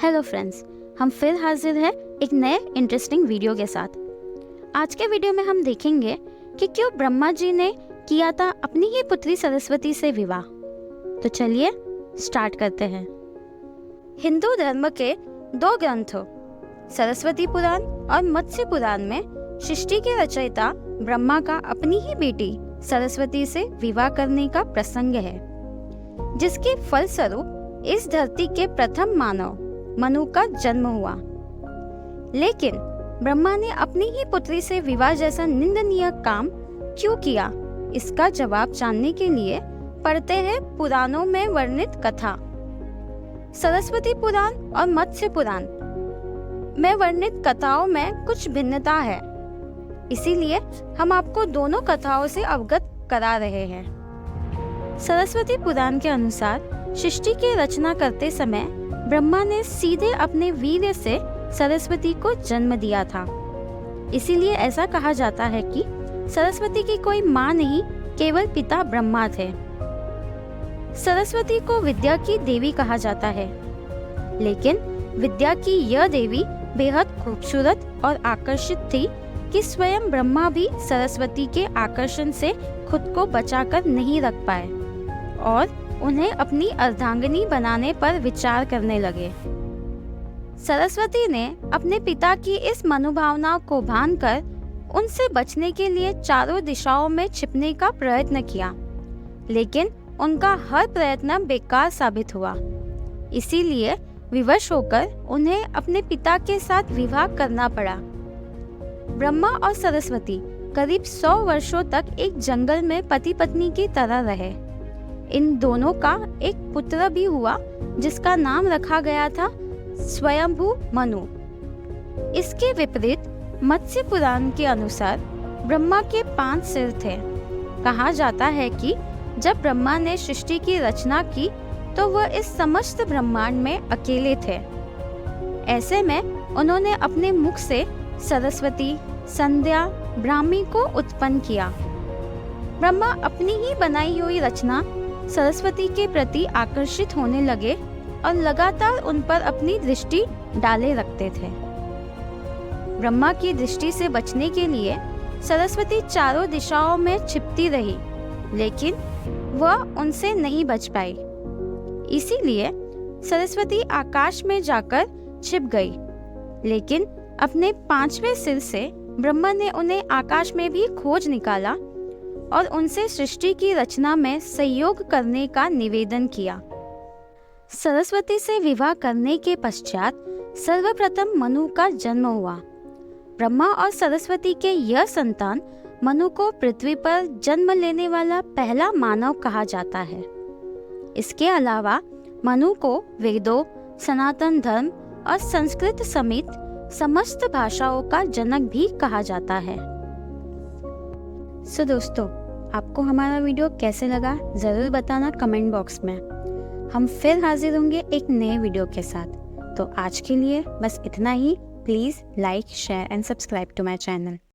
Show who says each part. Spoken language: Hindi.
Speaker 1: हेलो फ्रेंड्स, हम फिर हाजिर हैं एक नए इंटरेस्टिंग वीडियो के साथ। आज के वीडियो में हम देखेंगे कि क्यों ब्रह्मा जी ने किया था अपनी ही पुत्री सरस्वती से विवाह। तो चलिए स्टार्ट करते हैं। हिंदू धर्म के दो ग्रंथों सरस्वती पुराण और मत्स्य पुराण में सृष्टि के रचयिता ब्रह्मा का अपनी ही बेटी सरस्वती से विवाह करने का प्रसंग है, जिसके फलस्वरूप इस धरती के प्रथम मानव मनु का जन्म हुआ। लेकिन ब्रह्मा ने अपनी ही पुत्री से विवाह जैसा निंदनीय काम क्यों किया, इसका जवाब जानने के लिए पढ़ते हैं पुराणों में वर्णित कथा। सरस्वती पुराण और मत्स्य पुराण में वर्णित कथाओं में कुछ भिन्नता है, इसीलिए हम आपको दोनों कथाओं से अवगत करा रहे हैं। सरस्वती पुराण के अनुसार सृष्टि की रचना करते समय ब्रह्मा ने सीधे अपने वीर्य से सरस्वती को जन्म दिया था। इसीलिए ऐसा कहा जाता है कि सरस्वती की कोई माँ नहीं, केवल पिता ब्रह्मा थे। सरस्वती को विद्या की देवी कहा जाता है, लेकिन विद्या की यह देवी बेहद खूबसूरत और आकर्षित थी कि स्वयं ब्रह्मा भी सरस्वती के आकर्षण से खुद को बचाकर नहीं रख पाए और उन्हें अपनी अर्धांगिनी बनाने पर विचार करने लगे। सरस्वती ने अपने पिता की इस मनोभावना को भांकर उनसे बचने के लिए चारों दिशाओं में छिपने का प्रयत्न किया, लेकिन उनका हर प्रयत्न बेकार साबित हुआ। इसीलिए विवश होकर उन्हें अपने पिता के साथ विवाह करना पड़ा। ब्रह्मा और सरस्वती करीब 100 वर्षों तक एक जंगल में पति पत्नी की तरह रहे। इन दोनों का एक पुत्र भी हुआ, जिसका नाम रखा गया था स्वयंभू मनु। इसके विपरीत मत्स्य पुराण के अनुसार ब्रह्मा के 5 सिर थे। कहा जाता है कि जब ब्रह्मा ने सृष्टि की रचना की तो वह इस समस्त ब्रह्मांड में अकेले थे। ऐसे में उन्होंने अपने मुख से सरस्वती, संध्या, ब्राह्मी को उत्पन्न किया। ब्रह्मा अपनी ही बनाई हुई रचना सरस्वती के प्रति आकर्षित होने लगे और लगातार उन पर अपनी दृष्टि डाले रखते थे। ब्रह्मा की दृष्टि से बचने के लिए सरस्वती चारों दिशाओं में छिपती रही, लेकिन वह उनसे नहीं बच पाई। इसीलिए सरस्वती आकाश में जाकर छिप गई, लेकिन अपने 5वें सिर से ब्रह्मा ने उन्हें आकाश में भी खोज निकाला और उनसे सृष्टि की रचना में सहयोग करने का निवेदन किया। सरस्वती से विवाह करने के पश्चात सर्वप्रथम मनु का जन्म हुआ। ब्रह्मा और सरस्वती के यह संतान मनु को पृथ्वी पर जन्म लेने वाला पहला मानव कहा जाता है। इसके अलावा मनु को वेदों, सनातन धर्म और संस्कृत समेत समस्त भाषाओं का जनक भी कहा जाता है। सो दोस्तों, आपको हमारा वीडियो कैसे लगा ज़रूर बताना कमेंट बॉक्स में। हम फिर हाजिर होंगे एक नए वीडियो के साथ। तो आज के लिए बस इतना ही। Please like, share and subscribe to my channel.